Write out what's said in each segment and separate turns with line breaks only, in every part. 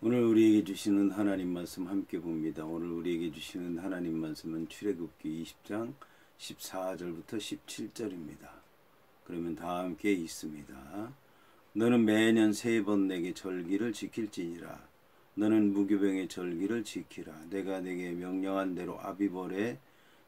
오늘 우리에게 주시는 하나님 말씀 함께 봅니다. 오늘 우리에게 주시는 하나님 말씀은 출애굽기 20장 14절부터 17절입니다. 그러면 다 함께 읽습니다. 너는 매년 3번 내게 절기를 지킬지니라. 너는 무교병의 절기를 지키라. 내가 내게 명령한 대로 아비벌에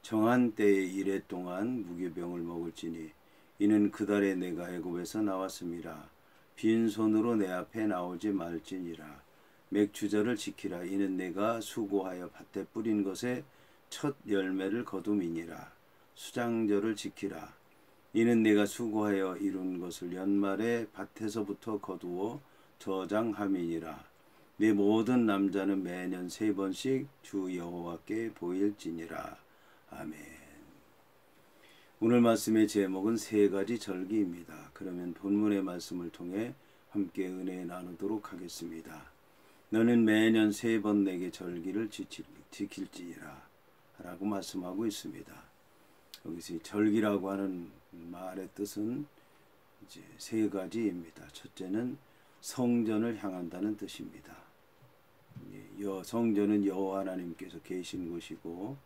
정한 때에 이래 동안 무교병을 먹을지니 이는 그 달에 내가 애굽에서 나왔음이라. 빈손으로 내 앞에 나오지 말지니라. 맥주절을 지키라. 이는 내가 수고하여 밭에 뿌린 것에 첫 열매를 거둠이니라. 수장절을 지키라. 이는 내가 수고하여 이룬 것을 연말에 밭에서부터 거두어 저장함이니라. 내 모든 남자는 매년 3번씩 주 여호와께 보일지니라. 아멘. 오늘 말씀의 제목은 3가지 절기입니다. 그러면 본문의 말씀을 통해 함께 은혜 나누도록 하겠습니다. 너는 매년 3번 내게 절기를 지킬지니라 라고 말씀하고 있습니다. 여기서 절기라고 하는 말의 뜻은 이제 3가지입니다. 첫째는 성전을 향한다는 뜻입니다. 성전은 여호와 하나님께서 계신 곳이고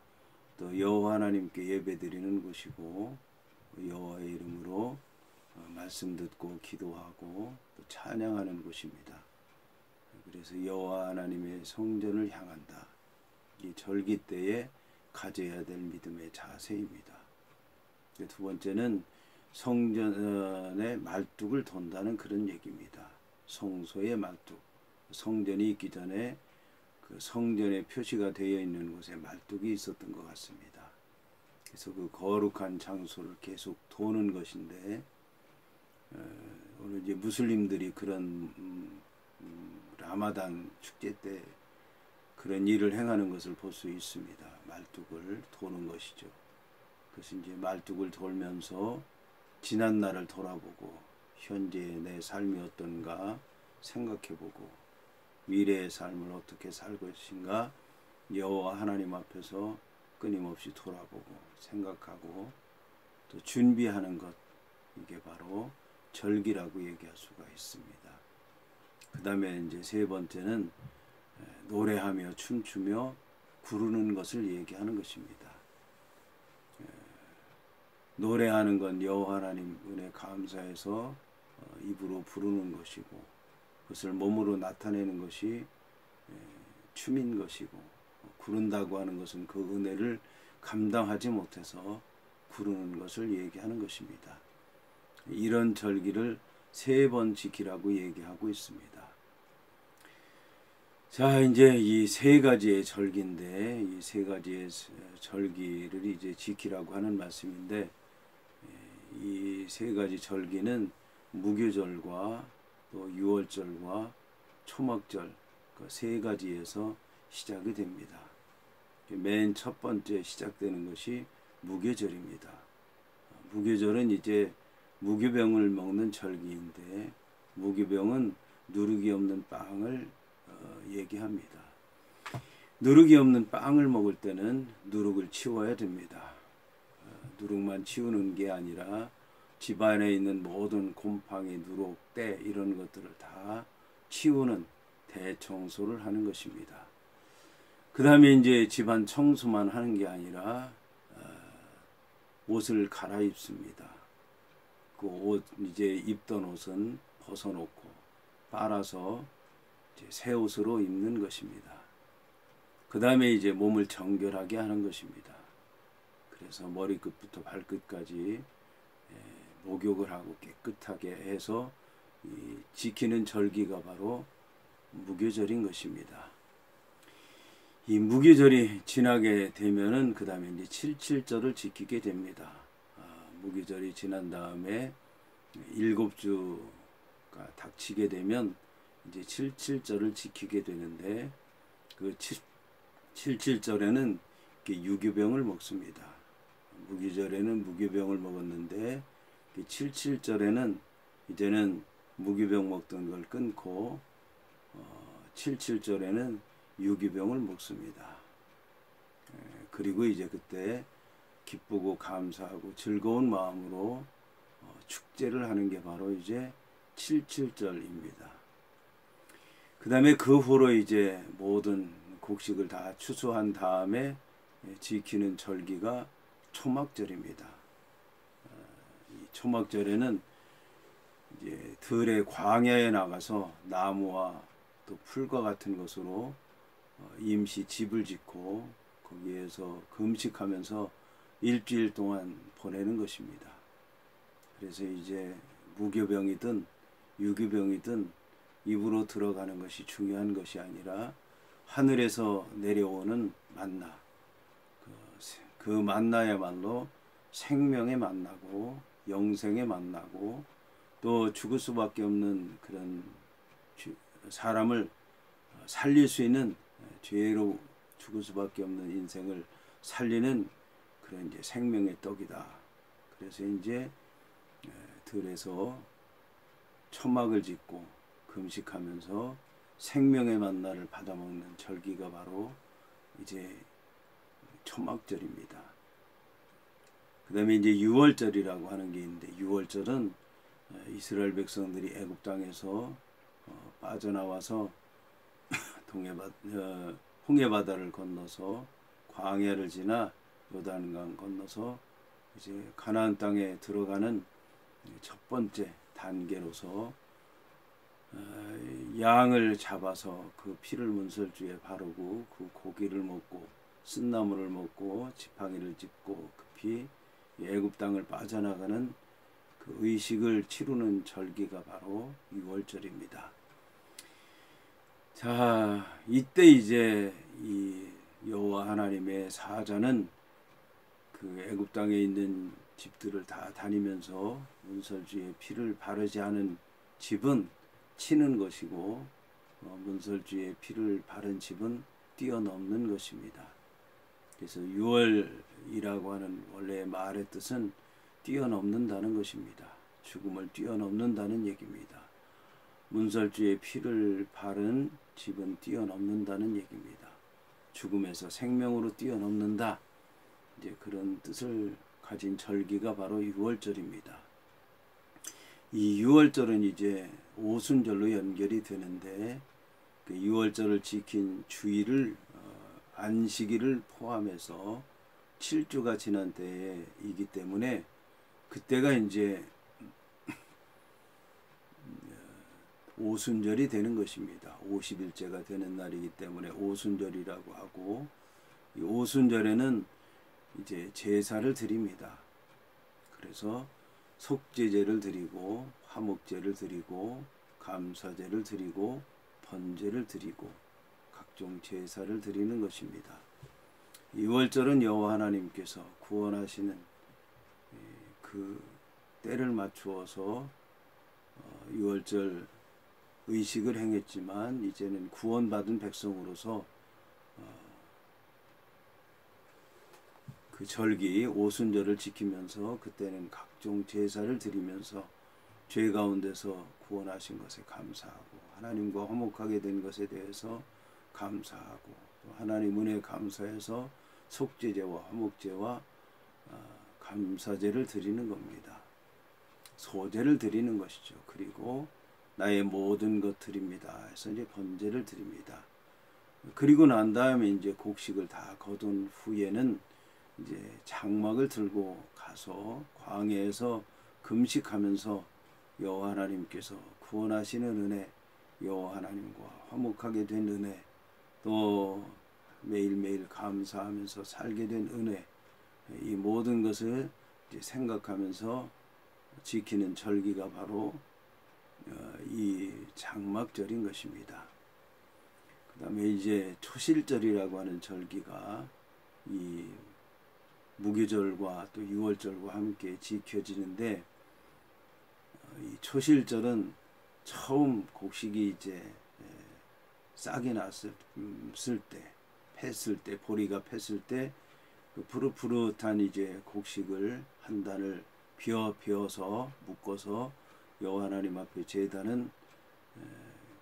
또 여호와 하나님께 예배드리는 곳이고 여호와의 이름으로 말씀 듣고 기도하고 또 찬양하는 곳입니다. 그래서 여호와 하나님의 성전을 향한다. 이 절기 때에 가져야 될 믿음의 자세입니다. 두 번째는 성전의 말뚝을 돈다는 그런 얘기입니다. 성소의 말뚝. 성전이 있기 전에 그 성전에 표시가 되어 있는 곳에 말뚝이 있었던 것 같습니다. 그래서 그 거룩한 장소를 계속 도는 것인데 오늘 이제 무슬림들이 그런 라마단 축제 때 그런 일을 행하는 것을 볼 수 있습니다. 말뚝을 도는 것이죠. 그래서 이제 말뚝을 돌면서 지난 날을 돌아보고 현재의 내 삶이 어떤가 생각해보고 미래의 삶을 어떻게 살 것인가 여호와 하나님 앞에서 끊임없이 돌아보고 생각하고 또 준비하는 것, 이게 바로 절기라고 얘기할 수가 있습니다. 그 다음에 이제 3번째는 노래하며 춤추며 구르는 것을 얘기하는 것입니다. 노래하는 건 여호와 하나님 은혜 감사해서 입으로 부르는 것이고 그것을 몸으로 나타내는 것이 춤인 것이고 구른다고 하는 것은 그 은혜를 감당하지 못해서 구르는 것을 얘기하는 것입니다. 이런 절기를 3번 지키라고 얘기하고 있습니다. 자, 이제 이 3가지의 절기인데 이 3가지의 절기를 이제 지키라고 하는 말씀인데 이 3가지 절기는 무교절과 또 유월절과 초막절 그 3가지에서 시작이 됩니다. 맨 첫 번째 시작되는 것이 무교절입니다. 무교절은 이제 무교병을 먹는 절기인데 무교병은 누룩이 없는 빵을 얘기합니다. 누룩이 없는 빵을 먹을 때는 누룩을 치워야 됩니다. 누룩만 치우는 게 아니라 집안에 있는 모든 곰팡이, 누룩, 때 이런 것들을 다 치우는 대청소를 하는 것입니다. 그 다음에 이제 집안 청소만 하는 게 아니라 옷을 갈아입습니다. 그 옷, 이제 입던 옷은 벗어놓고 빨아서 이제 새 옷으로 입는 것입니다. 그 다음에 이제 몸을 정결하게 하는 것입니다. 그래서 머리끝부터 발끝까지 목욕을 하고 깨끗하게 해서 지키는 절기가 바로 무교절인 것입니다. 이 무교절이 지나게 되면은 그 다음에 이제 77절을 지키게 됩니다. 무교절이 지난 다음에 7주가 닥치게 되면 이제 77절을 지키게 되는데 그 77절에는 유교병을 먹습니다. 무교절에는 무교병을 먹었는데 77절에는 이제는 무교병 먹던 걸 끊고 77절에는 유교병을 먹습니다. 그리고 이제 그때 기쁘고 감사하고 즐거운 마음으로 축제를 하는 게 바로 이제 77절입니다. 그 그 다음에 그 후로 이제 모든 곡식을 다 추수한 다음에 지키는 절기가 초막절입니다. 이 초막절에는 이제 들의 광야에 나가서 나무와 또 풀과 같은 것으로 임시 집을 짓고 거기에서 금식하면서 일주일 동안 보내는 것입니다. 그래서 이제 무교병이든 유교병이든 입으로 들어가는 것이 중요한 것이 아니라 하늘에서 내려오는 만나, 그 만나야말로 생명에 만나고 영생에 만나고 또 죽을 수밖에 없는 그런 사람을 살릴 수 있는, 죄로 죽을 수밖에 없는 인생을 살리는 그런 이제 생명의 떡이다. 그래서 이제 들에서 초막을 짓고 금식하면서 생명의 만나를 받아먹는 절기가 바로 이제 초막절입니다. 그 다음에 이제 유월절이라고 하는 게 있는데, 유월절은 이스라엘 백성들이 애굽 땅에서 빠져나와서 홍해바다를 건너서 광야를 지나 요단강 건너서 이제 가나안 땅에 들어가는 첫 번째 단계로서 양을 잡아서 그 피를 문설주에 바르고 그 고기를 먹고 쓴나물을 먹고 지팡이를 짚고 급히 애굽 땅을 빠져나가는 그 의식을 치르는 절기가 바로 유월절입니다. 자, 이때 이제 이 여호와 하나님의 사자는 그 애굽 땅에 있는 집들을 다 다니면서 문설주에 피를 바르지 않은 집은 치는 것이고 문설주에 피를 바른 집은 뛰어넘는 것입니다. 그래서 유월이라고 하는 원래의 말의 뜻은 뛰어넘는다는 것입니다. 죽음을 뛰어넘는다는 얘기입니다. 문설주에 피를 바른 집은 뛰어넘는다는 얘기입니다. 죽음에서 생명으로 뛰어넘는다, 이제 그런 뜻을 가진 절기가 바로 유월절입니다. 이 유월절은 이제 오순절로 연결이 되는데, 그 유월절을 지킨 주일을 안식일을 포함해서 7주가 지난 때이기 때문에 그때가 이제 오순절이 되는 것입니다. 50일째가 되는 날이기 때문에 오순절이라고 하고, 이 오순절에는 이제 제사를 드립니다. 그래서 속죄제를 드리고 화목제를 드리고 감사제를 드리고 번제를 드리고 각종 제사를 드리는 것입니다. 유월절은 여호와 하나님께서 구원하시는 그 때를 맞추어서 유월절 의식을 행했지만, 이제는 구원받은 백성으로서 그 절기 오순절을 지키면서 그때는 각종 제사를 드리면서 죄 가운데서 구원하신 것에 감사하고 하나님과 화목하게 된 것에 대해서 감사하고 또 하나님 은혜에 감사해서 속죄제와 화목제와 감사제를 드리는 겁니다. 소제를 드리는 것이죠. 그리고 나의 모든 것 드립니다 해서 이제 번제를 드립니다. 그리고 난 다음에 이제 곡식을 다 거둔 후에는 이제 장막을 들고 가서 광야에서 금식하면서 여호와 하나님께서 구원하시는 은혜, 여호와 하나님과 화목하게 된 은혜, 또 매일매일 감사하면서 살게 된 은혜, 이 모든 것을 이제 생각하면서 지키는 절기가 바로 이 장막절인 것입니다. 그 다음에 이제 초실절이라고 하는 절기가 이 무교절과 또 유월절과 함께 지켜지는데, 이 초실절은 처음 곡식이 이제 싹이 났을 때, 팼을 때, 보리가 팼을 때 그 푸릇푸릇한 이제 곡식을 한 단을 베어서 묶어서 여호와 하나님 앞에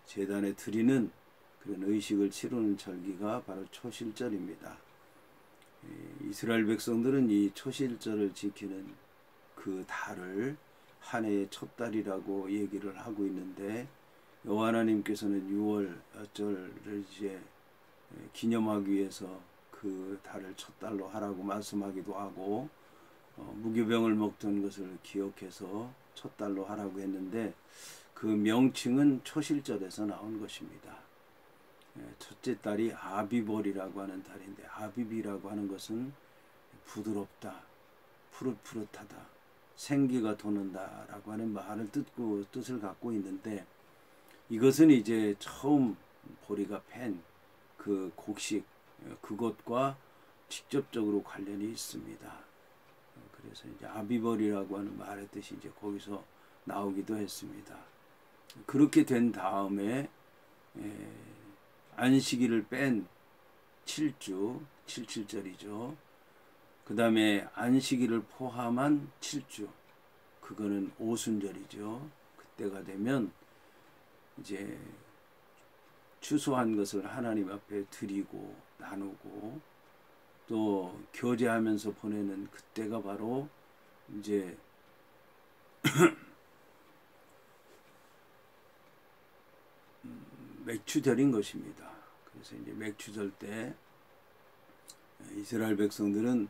제단에 드리는 그런 의식을 치르는 절기가 바로 초실절입니다. 이스라엘 백성들은 이 초실절을 지키는 그 달을 한 해의 첫 달이라고 얘기를 하고 있는데, 여호와 하나님께서는 유월절을 이제 기념하기 위해서 그 달을 첫 달로 하라고 말씀하기도 하고 무교병을 먹던 것을 기억해서 첫 달로 하라고 했는데 그 명칭은 초실절에서 나온 것입니다. 첫째 달이 아비벌이라고 하는 달인데 아비비라고 하는 것은 부드럽다, 푸릇푸릇하다, 생기가 도는다라고 하는 말을 뜻을 갖고 있는데 이것은 이제 처음 보리가 팬 그 곡식 그것과 직접적으로 관련이 있습니다. 그래서 이제 아비벌이라고 하는 말의 뜻이 이제 거기서 나오기도 했습니다. 그렇게 된 다음에 안식일을 뺀 7주, 77절이죠. 그 다음에 안식일을 포함한 7주, 그거는 오순절이죠. 그때가 되면 이제 추수한 것을 하나님 앞에 드리고 나누고 또 교제하면서 보내는 그때가 바로 이제 맥추절인 것입니다. 그래서 이제 맥추절 때 이스라엘 백성들은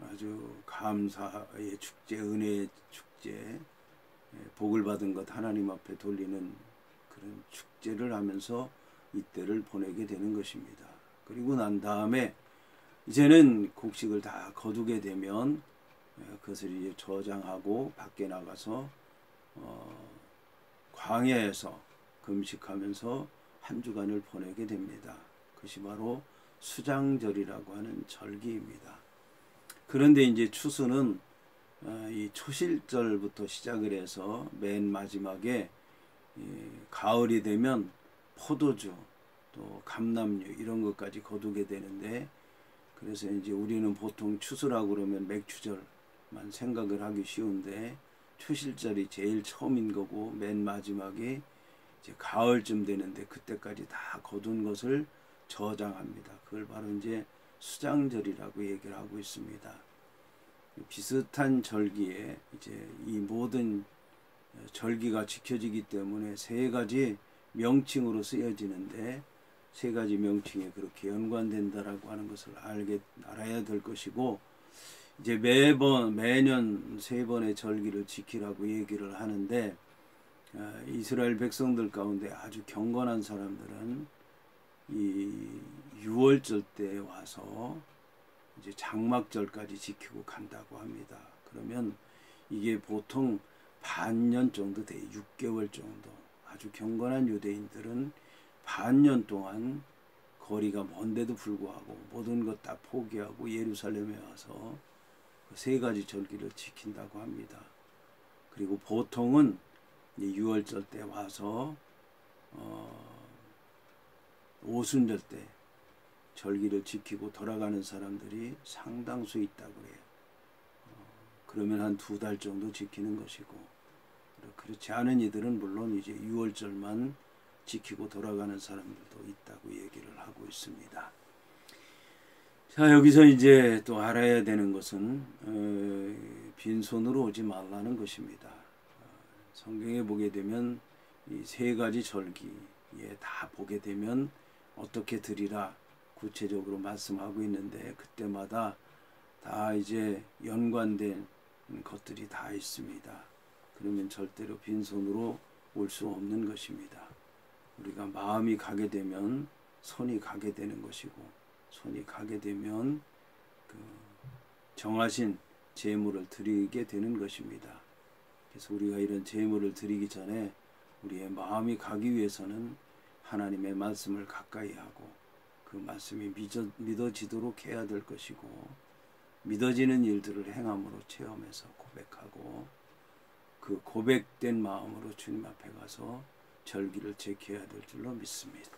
아주 감사의 축제, 은혜의 축제, 복을 받은 것 하나님 앞에 돌리는 그런 축제를 하면서 이때를 보내게 되는 것입니다. 그리고 난 다음에 이제는 곡식을 다 거두게 되면 그것을 이제 저장하고 밖에 나가서 광야에서 금식하면서 한 주간을 보내게 됩니다. 그것이 바로 수장절이라고 하는 절기입니다. 그런데 이제 추수는 이 초실절부터 시작을 해서 맨 마지막에 가을이 되면 포도주 또 감람류 이런 것까지 거두게 되는데 그래서 이제 우리는 보통 추수라고 그러면 맥추절만 생각을 하기 쉬운데 초실절이 제일 처음인 거고 맨 마지막에 이제 가을쯤 되는데 그때까지 다 거둔 것을 저장합니다. 그걸 바로 이제 수장절이라고 얘기를 하고 있습니다. 비슷한 절기에 이제 이 모든 절기가 지켜지기 때문에 세 가지 명칭으로 쓰여지는데 세 가지 명칭이 그렇게 연관된다라고 하는 것을 알아야 될 것이고 이제 매년 세 번의 절기를 지키라고 얘기를 하는데 이스라엘 백성들 가운데 아주 경건한 사람들은 이 6월절 때 와서 이제 장막절까지 지키고 간다고 합니다. 그러면 이게 보통 반년 정도 돼요. 6개월 정도. 아주 경건한 유대인들은 반년 동안 거리가 먼데도 불구하고 모든 것 다 포기하고 예루살렘에 와서 그 세 가지 절기를 지킨다고 합니다. 그리고 보통은 6월절 때 와서 오순절 때 절기를 지키고 돌아가는 사람들이 상당수 있다고 그래요. 그러면 한 2달 정도 지키는 것이고 그렇지 않은 이들은 물론 이제 6월절만 지키고 돌아가는 사람들도 있다고 얘기를 하고 있습니다. 자, 여기서 이제 또 알아야 되는 것은 빈손으로 오지 말라는 것입니다. 성경에 보게 되면 이 세 가지 절기에 다 보게 되면 어떻게 드리라 구체적으로 말씀하고 있는데 그때마다 다 이제 연관된 것들이 다 있습니다. 그러면 절대로 빈손으로 올 수 없는 것입니다. 우리가 마음이 가게 되면 손이 가게 되는 것이고 손이 가게 되면 그 정하신 제물을 드리게 되는 것입니다. 그래서 우리가 이런 제물을 드리기 전에 우리의 마음이 가기 위해서는 하나님의 말씀을 가까이 하고 그 말씀이 믿어지도록 해야 될 것이고 믿어지는 일들을 행함으로 체험해서 고백하고 그 고백된 마음으로 주님 앞에 가서 절기를 지켜야 될 줄로 믿습니다.